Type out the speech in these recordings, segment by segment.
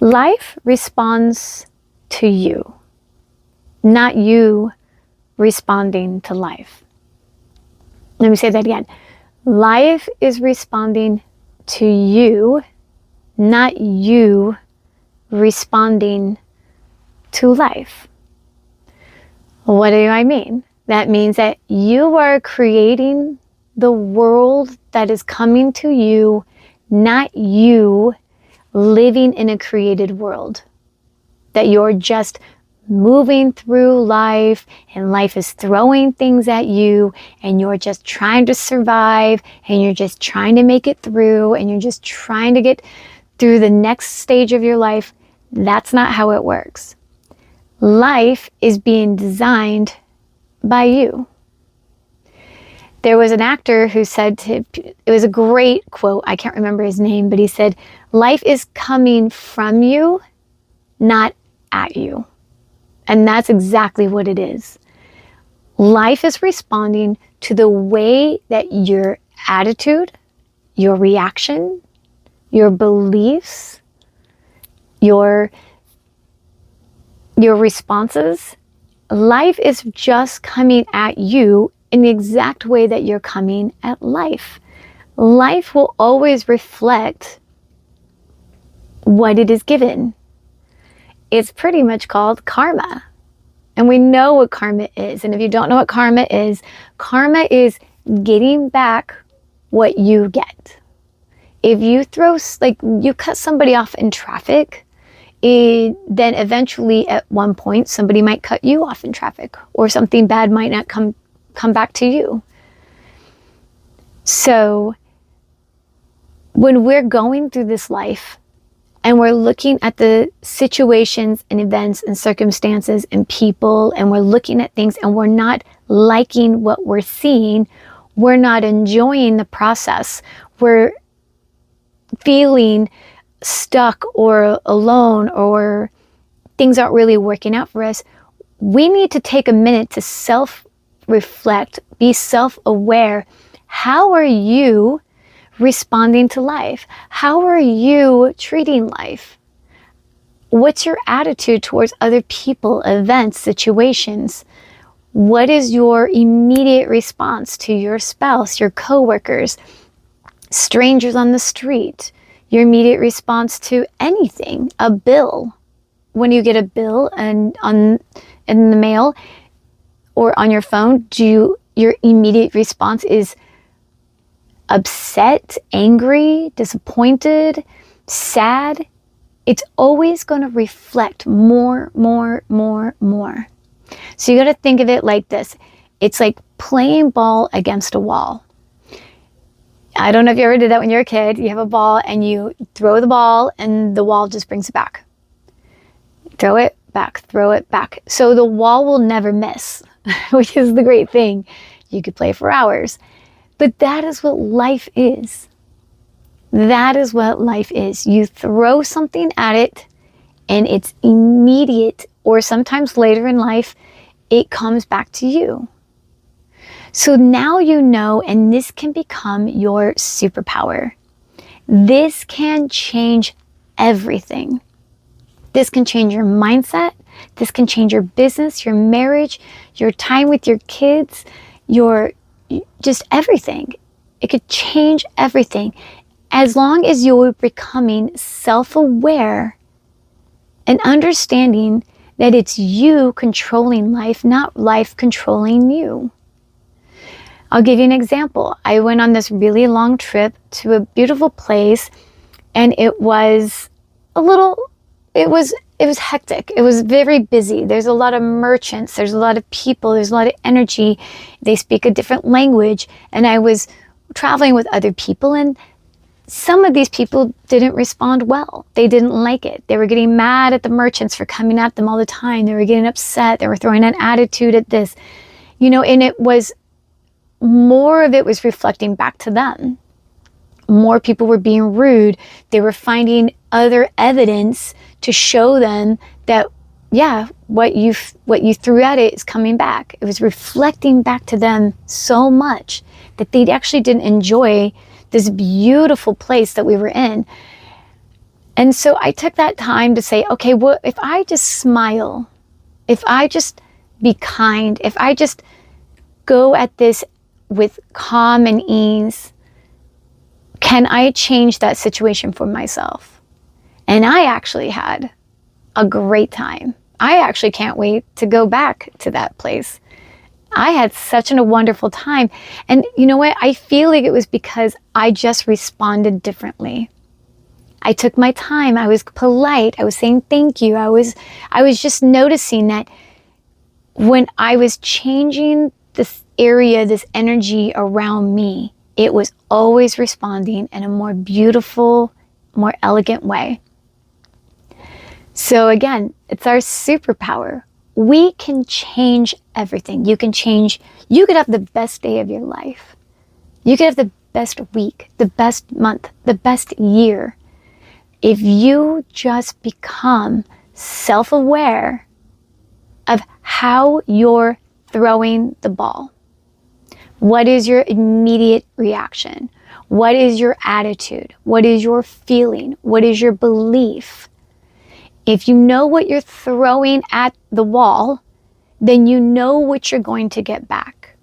Life responds to you, not you responding to life. Let me say that again. Life is responding to you, not you responding to life. What do I mean? That means that you are creating the world that is coming to you, not you living in a created world. That you're just moving through life and life is throwing things at you and you're just trying to survive and you're just trying to make it through and you're just trying to get through the next stage of your life. That's not how it works. Life is being designed by you. There was an actor who said, it was a great quote, I can't remember his name, but he said, life is coming from you, not at you. And that's exactly what it is. Life is responding to the way that your attitude, your reaction, your beliefs, your responses. Life is just coming at you in the exact way that you're coming at life. Life will always reflect what it is given. It's pretty much called karma. And we know what karma is. And if you don't know what karma is getting back what you get. If you you cut somebody off in traffic, then eventually at one point somebody might cut you off in traffic, or something bad might not come back to you. So when we're going through this life and we're looking at the situations and events and circumstances and people, and we're looking at things and we're not liking what we're seeing, we're not enjoying the process, we're feeling stuck or alone, or things aren't really working out for us, we need to take a minute to self-reflect, be self-aware. How are you responding to life? How are you treating life? What's your attitude towards other people, events, situations? What is your immediate response to your spouse, your coworkers, strangers on the street? Your immediate response to anything, a bill. When you get a bill in the mail or on your phone, your immediate response is upset, angry, disappointed, sad? It's always going to reflect more. So you got to think of it like this. It's like playing ball against a wall. I don't know if you ever did that when you were a kid. You have a ball and you throw the ball and the wall just brings it back. Throw it back, throw it back. So the wall will never miss, which is the great thing. You could play for hours. But that is what life is. That is what life is. You throw something at it and it's immediate, or sometimes later in life, it comes back to you. So now you know, and this can become your superpower. This can change everything. This can change your mindset. This can change your business, your marriage, your time with your kids, just everything. It could change everything as long as you're becoming self-aware and understanding that it's you controlling life, not life controlling you. I'll give you an example. I went on this really long trip to a beautiful place, and it was hectic. It was very busy. There's a lot of merchants. There's a lot of people. There's a lot of energy. They speak a different language. And I was traveling with other people, and some of these people didn't respond well. They didn't like it. They were getting mad at the merchants for coming at them all the time. They were getting upset. They were throwing an attitude at this, and it was more of it was reflecting back to them. More people were being rude. They were finding other evidence to show them that, yeah, what you threw at it is coming back. It was reflecting back to them so much that they actually didn't enjoy this beautiful place that we were in. And so I took that time to say, okay, well, if I just smile, if I just be kind, if I just go at this with calm and ease, can I change that situation for myself? And I actually had a great time. I actually can't wait to go back to that place. I had such a wonderful time. And you know what? I feel like it was because I just responded differently. I took my time. I was polite. I was saying thank you. I was just noticing that when I was changing this area, this energy around me, it was always responding in a more beautiful, more elegant way. So again, it's our superpower. We can change everything. You could have the best day of your life. You could have the best week, the best month, the best year. If you just become self-aware of how you're throwing the ball. What is your immediate reaction? What is your attitude? What is your feeling? What is your belief? If you know what you're throwing at the wall, then you know what you're going to get back.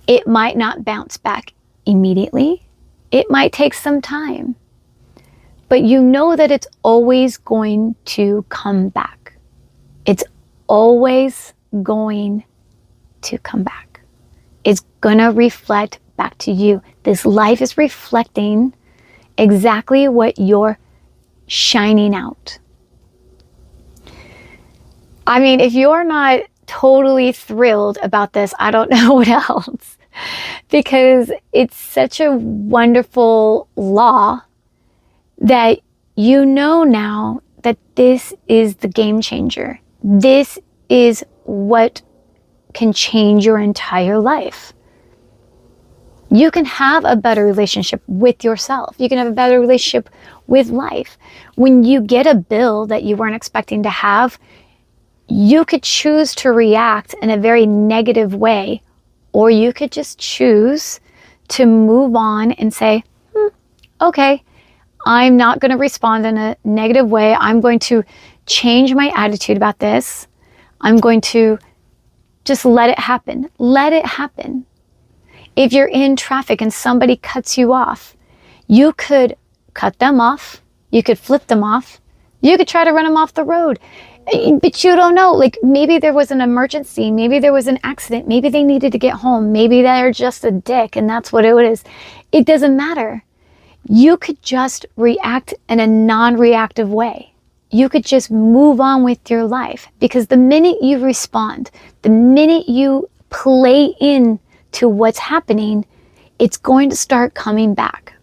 It might not bounce back immediately. It might take some time. But you know that it's always going to come back. It's always going to come back. It's going to reflect back to you. This life is reflecting exactly what you're shining out. I mean, if you're not totally thrilled about this, I don't know what else. Because it's such a wonderful law that you know now that this is the game changer. This is what can change your entire life. You can have a better relationship with yourself. You can have a better relationship with life. When you get a bill that you weren't expecting to have, you could choose to react in a very negative way, or you could just choose to move on and say, okay, I'm not going to respond in a negative way. I'm going to change my attitude about this. I'm going to just let it happen. Let it happen. If you're in traffic and somebody cuts you off, you could cut them off. You could flip them off. You could try to run them off the road. But you don't know, like maybe there was an emergency, maybe there was an accident, maybe they needed to get home, maybe they're just a dick and that's what it is. It doesn't matter. You could just react in a non-reactive way. You could just move on with your life, because the minute you respond, the minute you play in to what's happening, it's going to start coming back.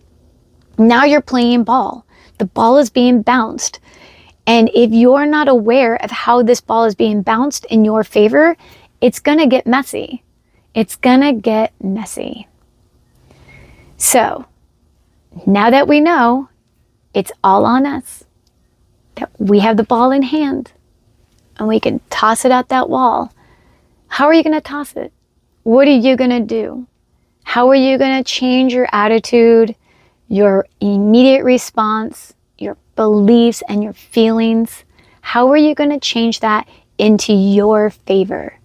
Now you're playing ball. The ball is being bounced. And if you're not aware of how this ball is being bounced in your favor, it's going to get messy. It's going to get messy. So, now that we know it's all on us, that we have the ball in hand and we can toss it at that wall, how are you going to toss it? What are you going to do? How are you going to change your attitude, your immediate response, your beliefs and your feelings? How are you going to change that into your favor?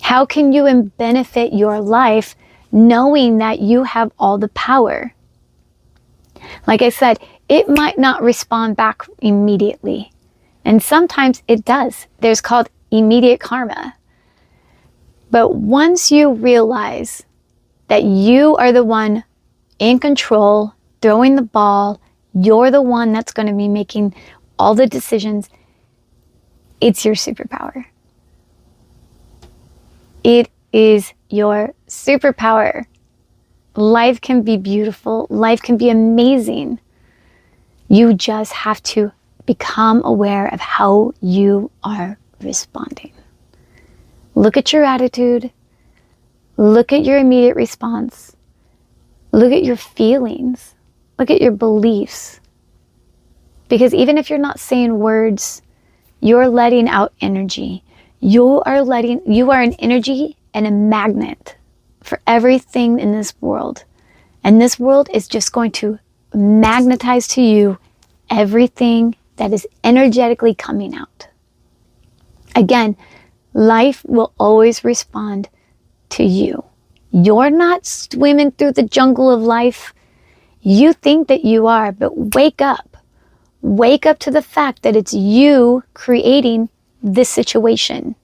How can you benefit your life knowing that you have all the power? Like I said, it might not respond back immediately. And sometimes it does. There's called immediate karma. But once you realize that you are the one in control, throwing the ball, you're the one that's going to be making all the decisions, it's your superpower. It is your superpower. Life can be beautiful. Life can be amazing. You just have to become aware of how you are responding. Look at your attitude. Look at your immediate response. Look at your feelings. Look at your beliefs. Because even if you're not saying words, you're letting out energy. You are an energy and a magnet for everything in this world. And this world is just going to magnetize to you everything that is energetically coming out. Again, life will always respond to you. You're not swimming through the jungle of life. You think that you are, but wake up. Wake up to the fact that it's you creating this situation.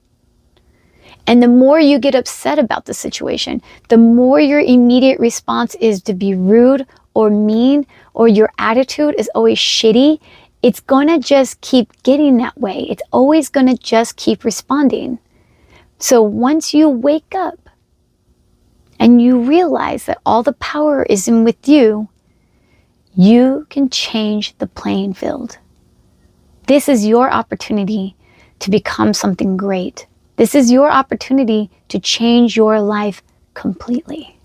And the more you get upset about the situation, the more your immediate response is to be rude or mean, or your attitude is always shitty, it's going to just keep getting that way. It's always going to just keep responding. So once you wake up and you realize that all the power is in with you, you can change the playing field. This is your opportunity to become something great. This is your opportunity to change your life completely.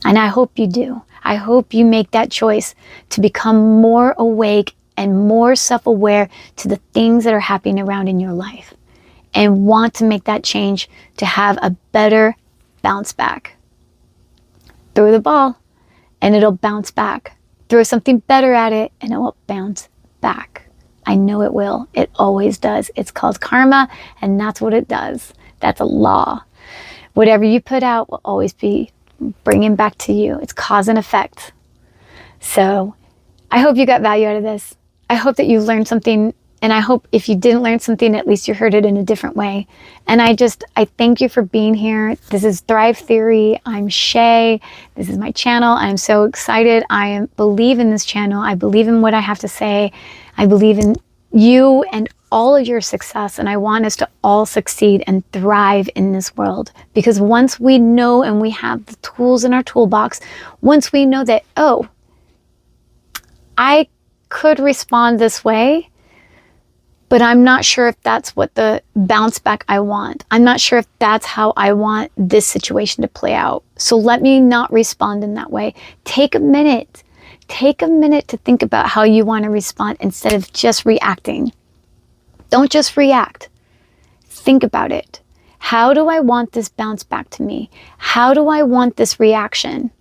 And I hope you do. I hope you make that choice to become more awake and more self-aware to the things that are happening around in your life, and want to make that change to have a better bounce back. Throw the ball and it'll bounce back. Throw something better at it and it will bounce back. I know it will. It always does. It's called karma, and that's what it does. That's a law. Whatever you put out will always be bringing back to you. It's cause and effect. So I hope you got value out of this. I hope that you learned something, and I hope if you didn't learn something, at least you heard it in a different way. And I thank you for being here. This is Thrive Theory. I'm Shay. This is my channel. I'm so excited. I believe in this channel. I believe in what I have to say. I believe in you and all of your success, and I want us to all succeed and thrive in this world. Because once we know and we have the tools in our toolbox, once we know that, oh, I could respond this way, but I'm not sure if that's what the bounce back I want. I'm not sure if that's how I want this situation to play out. So let me not respond in that way. Take a minute. Take a minute to think about how you want to respond instead of just reacting. Don't just react. Think about it. How do I want this bounce back to me? How do I want this reaction?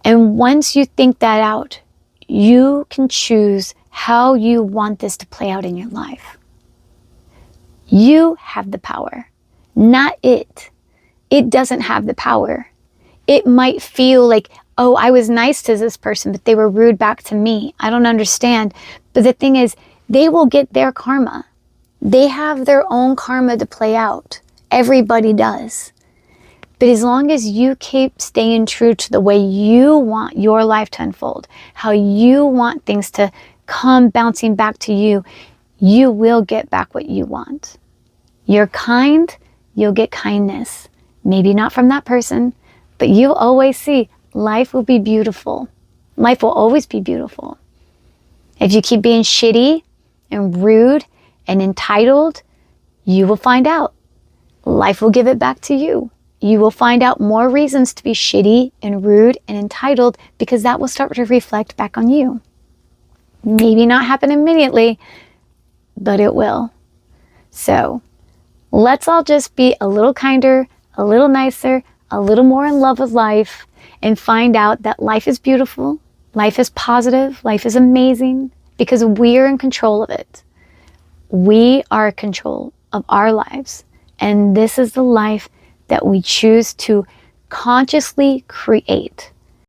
And once you think that out, you can choose how you want this to play out in your life. You have the power, not it. It doesn't have the power. It might feel like, oh, I was nice to this person, but they were rude back to me. I don't understand. But the thing is, they will get their karma. They have their own karma to play out. Everybody does. But as long as you keep staying true to the way you want your life to unfold, how you want things to come bouncing back to you, you will get back what you want. You're kind, you'll get kindness. Maybe not from that person, but you'll always see life will be beautiful. Life will always be beautiful. If you keep being shitty and rude and entitled, you will find out. Life will give it back to you. You will find out more reasons to be shitty and rude and entitled, because that will start to reflect back on you. Maybe not happen immediately, but it will. So let's all just be a little kinder, a little nicer, a little more in love with life, and find out that life is beautiful, life is positive, life is amazing, because we're in control of it. We are in control of our lives, and this is the life that we choose to consciously create.